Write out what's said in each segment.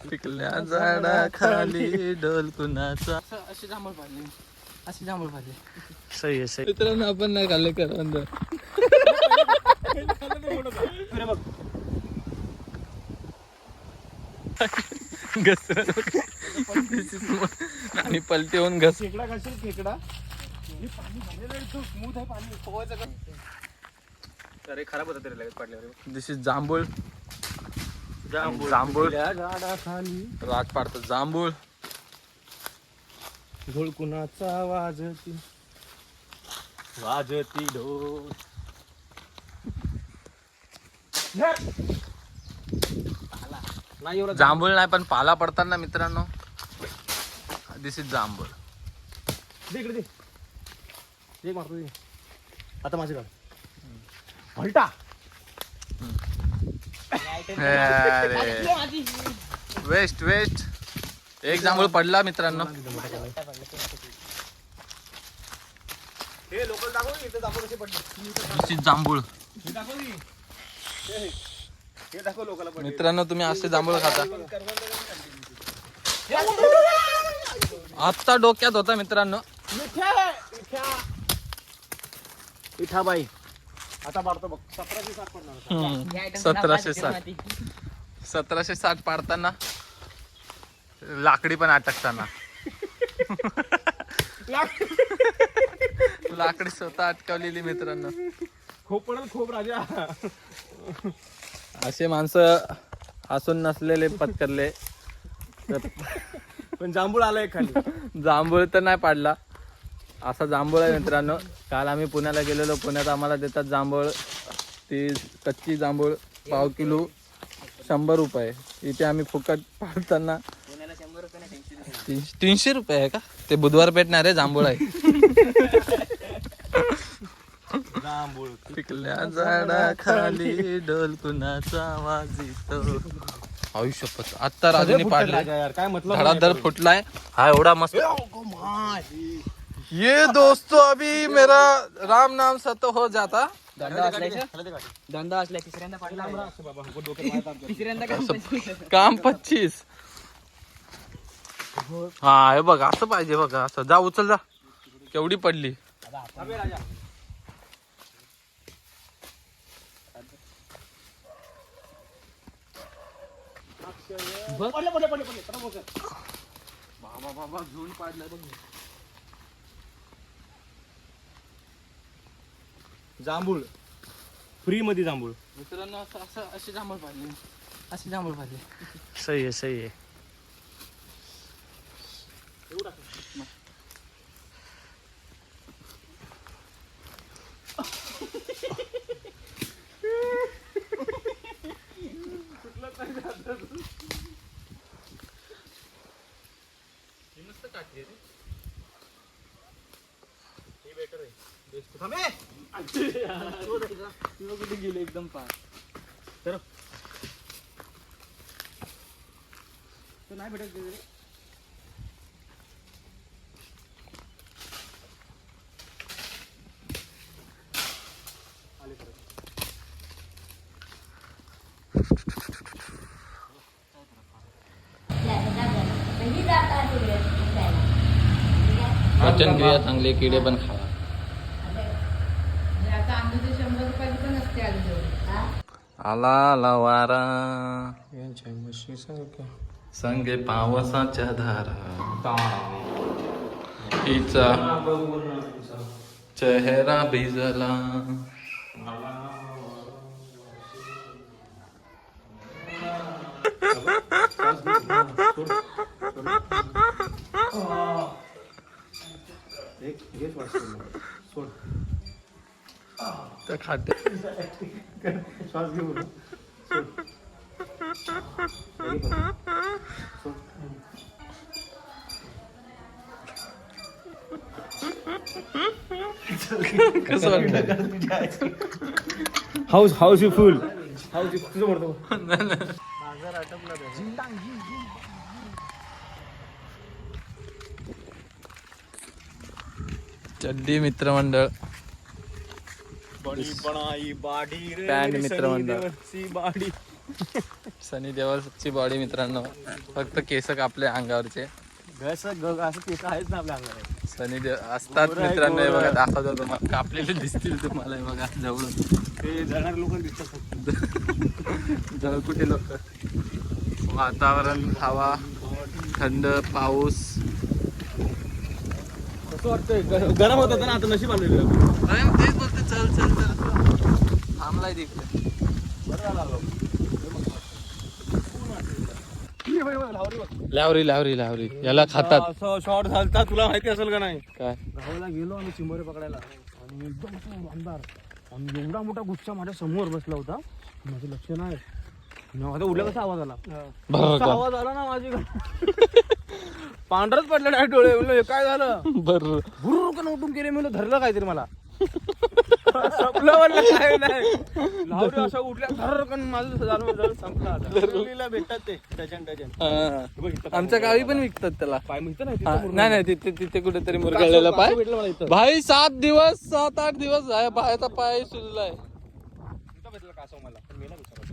पिकल्या झाडा खाली डोल कुणाचा. अशी जांभूळ पाडली, अशी जांभूळ पाडली. सही आहे सही. मित्रांनो आपण नाही खाल्ले करवंद. आणि पलटी होऊन घस. खेकडा खाशील खेकडा. अरे खराब होता तरी लगेच पडल्यावर. दिस इज जांभूळ. जांभूळ रात पाडतो जांभूळ. ढोल कुणाचा वाजती वाजती ढोल. नाही एवढा जांभूळ नाही पण पाला पडतात ना मित्रांनो. दिस इज जांभूळ. दे इकडे दे. एक मारतो दे. आता माझे काढ. भलटा. अरे वेस्ट वेस्ट. एक जांभूळ पडला मित्रांनो. हे लोकल दाखव इथे दाखव कशी पडली. दिस इज जांभूळ. हे दाखव की. हे दाखव लोकांना पडली. मित्रांनो तुम्ही असे जांभूळ खाता. आत्ता डोक्यात होता मित्रांनो. इठाबाई आता मारतो बघ. 1760 पडणार. 1760. 1760 पाडताना लाकडी पण अटकताना. लाकडी स्वतः अटकवलेली मित्रांनो. खूप पडेल खूप राजा. असे माणसं असून नसलेले पत्करले. पण जांभूळ आलाय खाली. जांभूळ तर नाही पाडला. असा जांभूळ आहे मित्रांनो. काल आम्ही पुण्याला गेलेलो. पुण्यात आम्हाला देतात जांभूळ. ती कच्ची जांभूळ पाव किलो 100 रुपये. इथे आम्ही फुकट पाडताना 300 रुपये आहे का. ते बुधवार पेटणार आहे जांभूळ आहे. जांभूळ पिकल्या झाडा खाली डोल कुणाचा वाजितो. आयुष्यपत आत्ता राजूने पाडले. यार काय मतलब धडाधड फुटलाय. हा एवढा मस्त. ये दोस्तों अभी मेरा राम नाम सतो हो जाता. धंदा असल्या तिसऱ्यांदा पाडला. तिसऱ्यांदा काम 25. हा हे बघ असं पाहिजे बघा. असं जा उचल जा. केवढी पडली. राजा. जांभूळ फ्री मध्ये जांभूळ. मित्रांनो असं अशी जांभूळ पाडली. अशी जांभूळ पाडली. सही आहे सही आहे. कुठे गेले एकदम पार. नाही भेटत. पचन क्रिया चांगली. किडे पण खावा. आला आला वारा यांच्या म्हशी सारख्या संगे पावसाच्या धारा. हिचा चेहरा भिजला. सोड तर खाते. श्वास घेऊ. कसं वाटतं. House you full. हाऊस तुझं म्हणतो. चड्डी मित्रमंडळ. बडी बनाई बाडी रे पॅन्ट मित्रमंडळ. सी बाडी. सनी देवलची बॉडी मित्रांनो, फक्त केस कापले अंगावरचे. असं केस आहेच ना आपल्या अंगावर. सनी देव असतात मित्रांनो, हे बघा दाखवतो तुम्हाला, कापलेले दिसतील तुम्हाला, हे बघा जवळून. ते जळणारे लोक दिसतात फक्त. जळकुटे लोक. वातावरण, हवा थंड, पाऊस. कसं वाटतंय? गरम होत होतं ना, आता नशीब आलेलं. अरे मग तेच बोलते, चल चल चल थांबलाय तिकडे. लावरी लावरी लावरी याला खातात. असं शॉर्ट झालता, तुला माहिती असेल का नाही? काय गावाला गेलो आम्ही चिंबोरे पकडायला आणि एकदम असं अंधार आणि एवढा मोठा गुच्छा माझ्या समोर बसला होता, माझं लक्ष नाही. आता उडल्या कसा आवाज आला, बरं कसा का? आवाज आला ना माझी पांढरच पडलं नाही डोळे. म्हणलं हे काय झालं, बरं भुर्रकन उठून गेले. म्हणलं धरलं काहीतरी मला. संपलं म्हणलं, काय नाही. लावरी अशा उठल्या धरकन, माझं झालं संपलं. आता भेटतात ते टचन टचन. हा. आमच्या गावी पण विकतात त्याला. पाय मिळतं नाही हा, नाही नाही तिथे तिथे कुठेतरी मुरगळलेला पाय. भेटलं मला इथं. भाई 7-8 दिवस आहे, पायाचा पाय सुजलाय. इथं भेटलं कासव मला, पण मी नाही विचारत.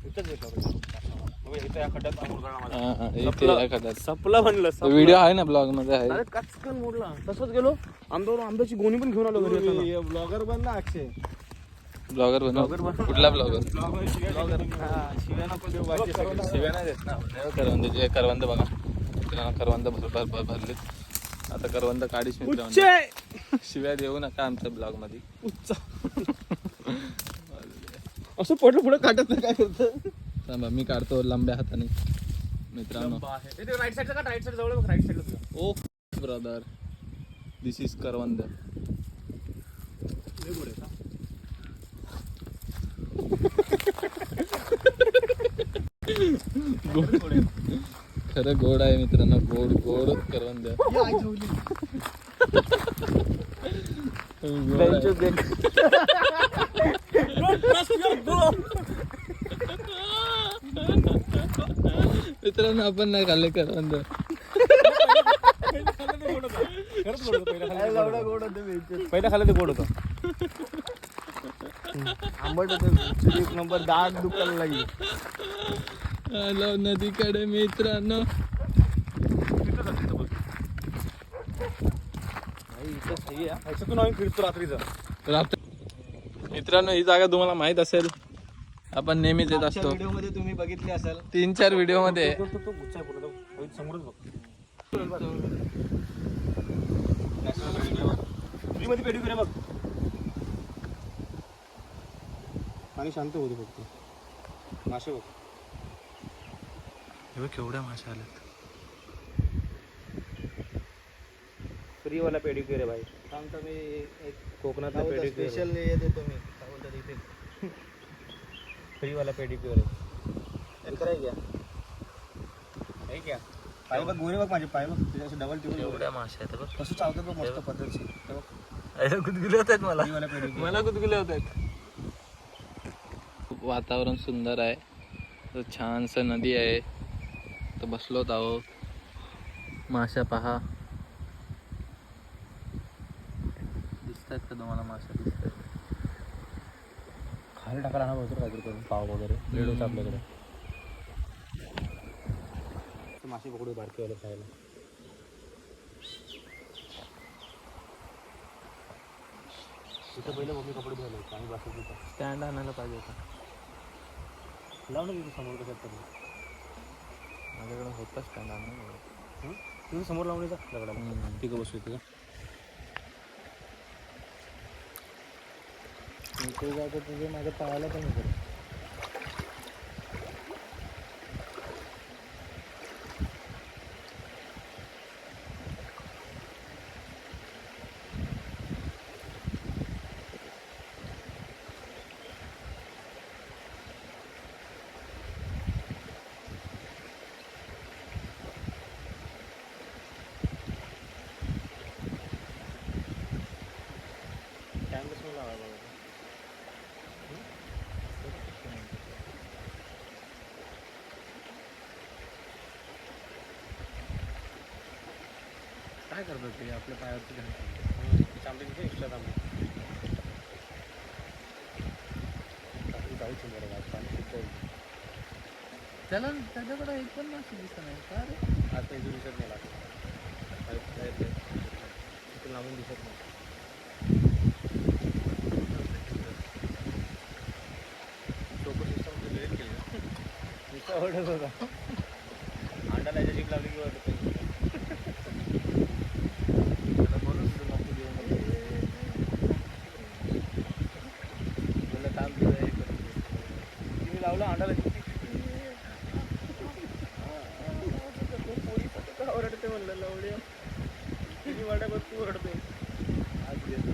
इथंच भेटलं कासव. इथं या खड्ड्यात मुरगाळला माझा. हा, हा, इथे या खड्ड्यात. सपला म्हणलं, व्हिडिओ आहे ना ब्लॉग मध्ये आहे. अरे कचकन मोडला. तसंच गेलो आंब्याची गोणी पण घेऊन आलो घरी. ब्लॉगर बन ना अक्षय. ब्लॉगर बनव. कुठला ब्लॉगर? शिव्या नको देऊ बाकी सगळं. शिव्या नाही देत ना. करवंद जे करवंद बघा मित्रांनो, करवंद भरले. आता करवंद काढीच मित्रांनो. शिव्या देऊ नका आमच्या ब्लॉग मध्ये. असं पडलं पुढे काटत नाही, काय करतं. थांबा मी काढतो लंब्या हाताने मित्रांनो. राईट साईडला का, राईट साईड जवळ बघ, राईट साईडला. ओ ब्रदर, दिस इज करवंद. खरं गोड आहे मित्रांनो, गोड गोड करवंद. मित्रांनो आपण नाही खाल्ले करवंद. पहिला खाल्लं ते गोड होतं, आंबट होतं. एक नंबर दाग दुखायला लागली. आलो नदीकडे मित्रांनो. ह्याच्यातून आम्ही फिरतो रात्रीचं. मित्रांनो ही जागा तुम्हाला माहित असेल, आपण नेहमीच येत असतो. व्हिडिओ मध्ये तुम्ही बघितली असेल. 3-4 व्हिडिओ मध्ये. तो गुच्छा आहे पूर्ण, तो समोरच बघ. मध्ये पेडी फिरे बघ. पाणी शांत होते फक्त. मासे बघ, हे बघ केवढ्या माशा आल्यात. फ्रीवाला पेडिक्युअर आहे भाई. सांगतो मी एक कोकणातला पेडिक्युअर, स्पेशल देतो मी. काय बोलतात इथे फ्रीवाला पेडिक्युअर आहे. करायचं आहे क्या? पाय बघ, गोरे बघ माझे पाय बघ, त्याच्या डबल टिबल एवढ्या माशा आहेत बघ. कसं चावतात बघ मस्त पद्धतशीर. गुदगुले होत आहेत मला. फ्रीवाला पेडिक्युअर. मला गुदगुले होत आहेत. वातावरण सुंदर आहे, तर छानस नदी आहे. तर बसलोत आहो. माशा पहा, दिसतात का तुम्हाला माशा? दिसतात. खाली टाकायला ना भरपूर काहीतरी करून, पाव वगैरे ब्लेड होतं आपल्याकडे. मासे पकडू बारकेवाले खायला. तिथं पहिलं मम्मी कपडे धुवायला आणि बाकी तिथं स्टँड आणायला पाहिजे होता. लाव ना तिथं समोर कशात तरी. माझ्याकडे होता स्टँड आणायला. तिथं समोर लावून येतात दगडाला. तिथं बसू तिथं. ते जातो तुझे माझ्या पायाला पण होतं. काय करतात ते आपल्या पायावरती घालतात. तांबे तिथे एक्स्ट्रा तांबे. जाऊ समोर पाणी सुद्धा त्याला त्याच्याकडे एक पण मासे दिसत नाही का रे? आता इथून दिसत नाही लागत इथून लांबून दिसत नाही. सोपं सिस्टम डिलीट केली ना. नुसतं ओरडत होता. अंडाला याच्या जीभ लागली की ओरडतो. त्याला बोलून दिलं नको देऊ नको. बोललं थांब तुझं हे करून दे. तिने लावलं अंडाला जीभ. ओरडते म्हणलं लवड्या. तिने वाड्यावर तू ओरडते. आज येतो.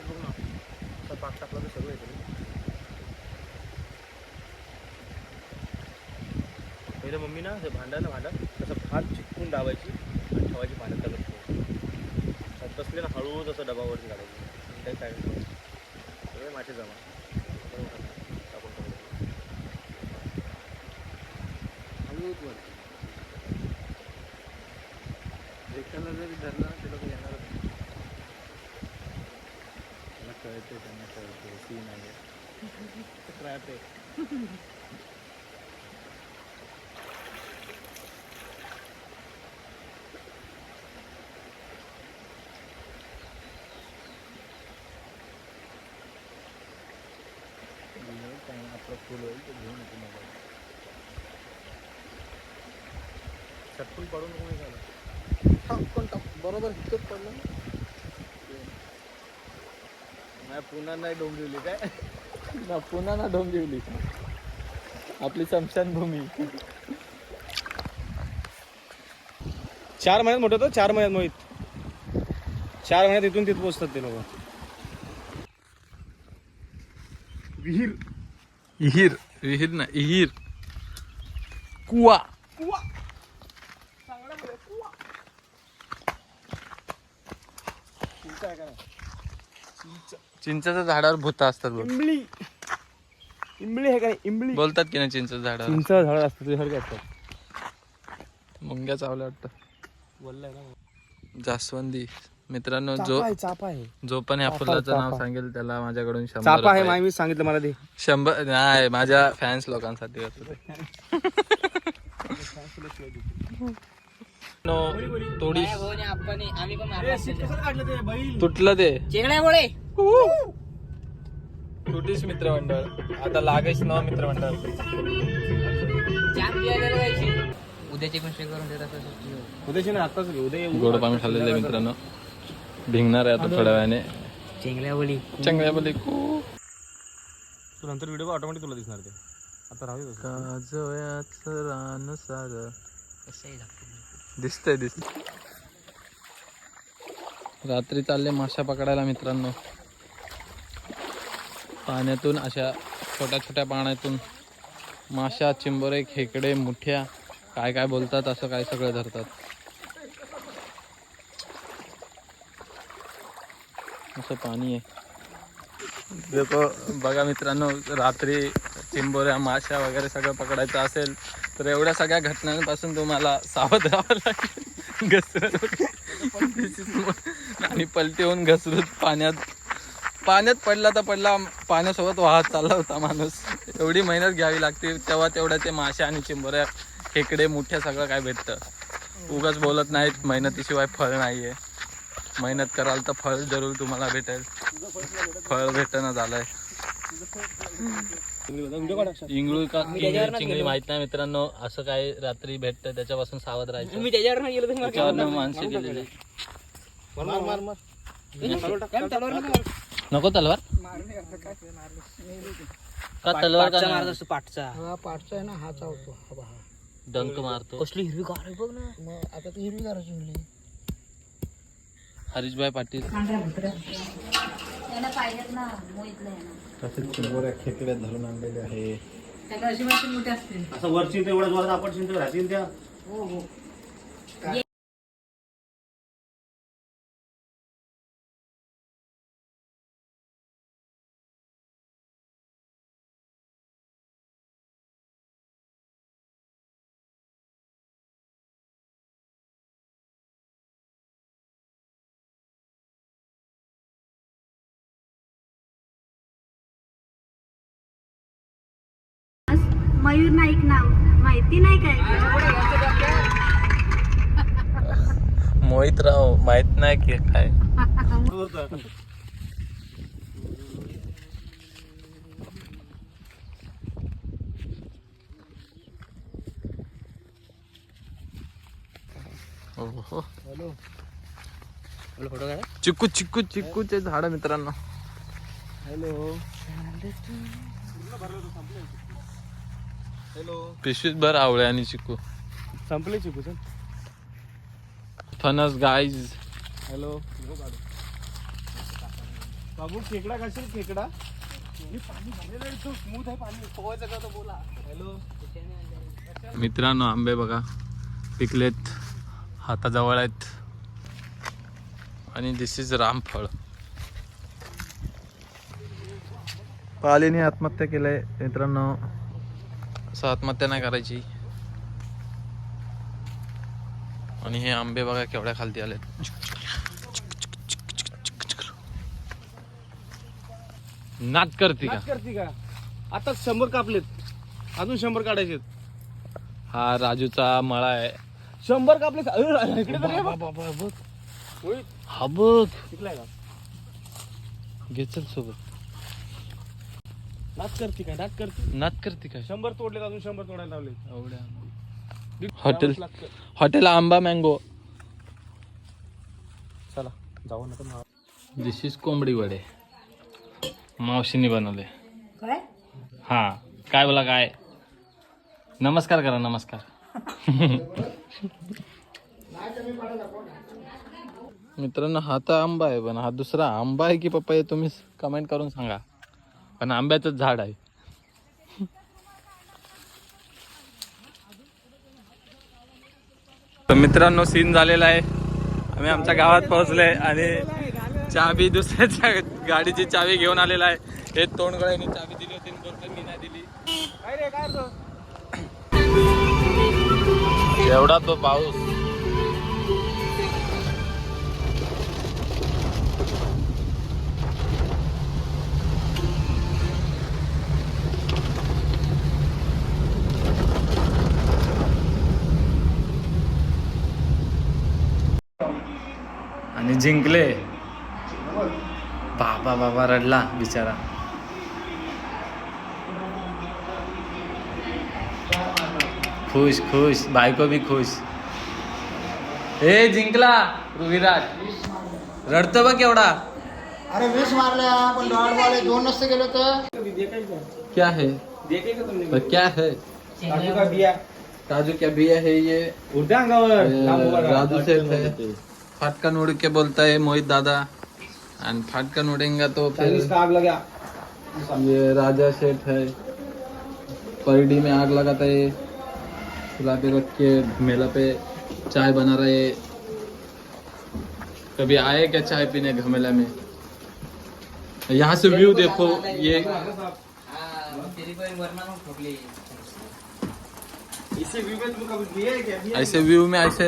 बघ ना असा पाक टाकला तर सगळं येतं. पहिलं मम्मी ना असं भांडं तसं भात चिटकून लावायची आणि ठेवायची पाण्यात टाकत बसले ना हळूच असं डबावरती काढायची काही काय सगळे मासे जमा टाकून हळूच वर एकाला जरी धरलं ना ते लोक येणारच नाही. मला कळते त्यांना कळते सीन आहे राहते. आपलं फुल होईल ते घेऊन येतो मोबाईल. चटकून पडून कोणी झालं पण बरोबर हिथंच पडलं ना. नाही पुन्हा नाही डोंबिवली काय ना पुन्हा ना डोंबिवली आपली स्मशानभूमी. 4 महिन्यात मोठं होतं. 4 महिन्यात मोहित 4 महिन्यात इथून तिथं पोचतात ते लोक. विहीर विहीर ना इहीर कुवा. चिंचेच्या झाडावर भूत असतात बघ. इमली आहे का नाही? इमली बोलतात की नाही चिंचेच्या झाडावर चिंच झाड असतं तुझ्यासारखे असतात. मुंग्या चावल्या वाटतं. बोललाय ना जास्वंदी मित्रांनो चापा आहे जो पण या चाफा, फुलाचं नाव चाफा. सांगेल त्याला माझ्याकडून 100 चापा आहे. रुपये. मी सांगितलं मला ते 100 नाही माझ्या फॅन्स लोकांसाठी होतं ते. थोडी आम्ही पण तुटलं ते चेंगड्यामुळे तुटीस मित्रमंडळ आता लागेच न मित्रमंडळ. उद्याची गोष्ट करून देतात. उद्याची ना आताच घे. उद्या येऊ. गोड पाणी खाल्लेलं आहे मित्रांनो. भिंगणार आहे आता थोड्या वेळाने. चेंगड्यावळी चांगल्या बोली तू नंतर व्हिडिओ ऑटोमॅटिक तुला दिसणार ते. आता राहू दे तसं. काजव्याचं रान सारं कसंही दिसतंय रात्री चालले माशा पकडायला मित्रांनो. पाण्यातून अशा छोट्या छोट्या पाण्यातून माशा चिंबोरे खेकडे मुठ्या काय काय बोलतात असं काय सगळं धरतात. असं पाणी आहे देखो बघा मित्रांनो. रात्री चिंबोऱ्या माशा वगैरे सगळं पकडायचं असेल तर एवढ्या सगळ्या घटनांपासून तुम्हाला सावध राहावं लागेल. घसरत आणि पलटी होऊन घसरत पाण्यात पडला तर पडला. पाण्यासोबत वाहत चालला होता माणूस. एवढी मेहनत घ्यावी लागते तेव्हा तेवढ्या ते माशा आणि चिंबोऱ्या खेकडे मुठ्या सगळं काय भेटतं. उगाच बोलत नाहीत मेहनतीशिवाय फळ नाहीये. मेहनत कराल तर फळ जरूर तुम्हाला भेटेल. फळ भेटणं झालंय. इंगळू का चिंगळी माहित नाही मित्रांनो. असं काय रात्री भेटतं त्याच्यापासून सावध राहायचं. मी त्याच्यावर नाही गेलो त्याच्यावरनं माणसे गेलेले. नको तलवार का तलवार का मारत नाही? असतो पाठचा. हा पाठचा आहे ना, हा चावतो. हा पहा. डंक मारतो. कसली हिरवी गार आहे बघ ना. मग आता ती हिरवी गाराची मुली. हरीशभाई पाटील त्याला पाहिजेत ना मोहितला आहे ना. तसेच चिंबोऱ्या खेकड्या धरून आणलेले आहे. त्याला अशी माशी मोठी असते. असं वरची तेवढ्या जोरात आपण चिंता राहतील त्या. हो हो मयूर नाईक नाव माहिती नाही काय मोहितराव माहित नाही की काय. ओहो. फोटो काढा. चिक्कू चिक्कू चिक्कूचे झाड मित्रांनो. पिशवीत भर आवळे आणि चिक्कू. संपले चिकू सर. फणस गाईज. हॅलो बाबू खेकडा खाशील खेकडा. स्मूथ आहे पाणी पोहायचं का तर बोला. हॅलो मित्रांनो आंबे बघा पिकलेत, हाताजवळ आहेत. आणि दिस इज रामफळ. पालीने आत्महत्या केलंय मित्रांनो. असं आत्महत्या नाही करायची. आणि हे आंबे बघा केवढ्या खालती आलेत. नाद करते का? करते का? आता 100 कापलेत, अजून 100 काढायचे. हा राजूचा मळा आहे. 100 कापले. इकडे तर ये बघ. होय, हा बघ शिकलाय का? घेचल सोबत. नाच करते का? नाच करते. नाद करते का? 100 तोडलेत, अजून 100 तोडायला लावले. हॉटेल हॉटेल आंबा मँगो. चला जाऊ नका. दिस इज कोंबडी वडे. मावशीने बनवले. काय हा काय बोला काय. नमस्कार करा नमस्कार. मित्रांनो हा तर आंबा आहे, पण हा दुसरा आंबा आहे की पप्पा हे तुम्ही कमेंट करून सांगा. पण आंब्याचंच झाड आहे. तर मित्रांनो सीन झालेला आहे. आम्ही आमच्या गावात पोहोचलोय आणि चाबी दुसऱ्याच्या गाडीची चाबी घेऊन आलेला आहे. हे तोंडगळ्यांनी चाबी दिली होती बरोबर मी नाही दिली. काय रे काय रे? एवढा तो पाऊस. आणि जिंकले. बाबा बाबा रडला बिचारा. खुश खुश बायको भी खुश. ए जिंकला विराट. रडतो बघ केवढा. अरे 20 मारल्या पण डॉट बॉल 2 नसते गेलो तर. क्या है तो क्या है. काजू का बिया. काजू क्या बिया है ये. उडत्या अंगावर. राजू सेठ है. फाटकन उड़ के बोलता है मोहित दादा. एंड फाटकन उड़ेगा तो फिर आग लगा. ये राजा सेठ है. परडी में आग लगाता है. चूल्हा पे रख के मेला पे चाय बना रहे. कभी आए क्या चाय पीने घमेला में. यहाँ से व्यू देखो ये. इसी व्यू में तुम कभी बिया है क्या? बिया ऐसे व्यू में ऐसे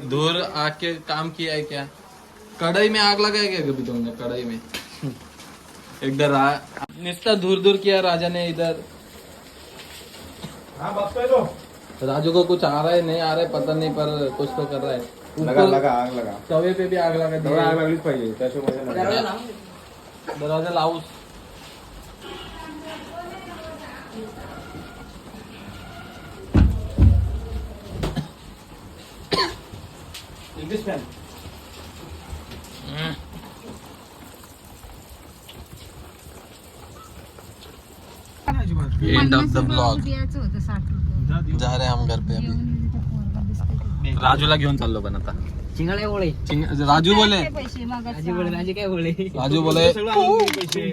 दूर आके काम किया है क्या. कढ़ाई में आग लगाया क्या कभी तुमने. कढ़ाई में इधर निस्ता दूर दूर किया राजा ने इधर. हाँ बघतोय तो. राजू को कुछ आ रहा है नहीं आ रहा है पता नहीं पर कुछ तो कर रहा है. लगा लगा आग लगा. तवे पे भी आग लगा दी. आग लागलीच पाहिजे त्याशिवाय दरवाजा लावूस. English fan. End of the blog. बियाचं होतं 60 रुपये जा रहे हम घर पे अभी. राजूला घेऊन चाललो पण आता. चिंगळे बोळे. राजू बोले पैसे मागायचे राजू बोळे. राजू काय बोळे. राजू बोले सगळं आणून दे पैसे.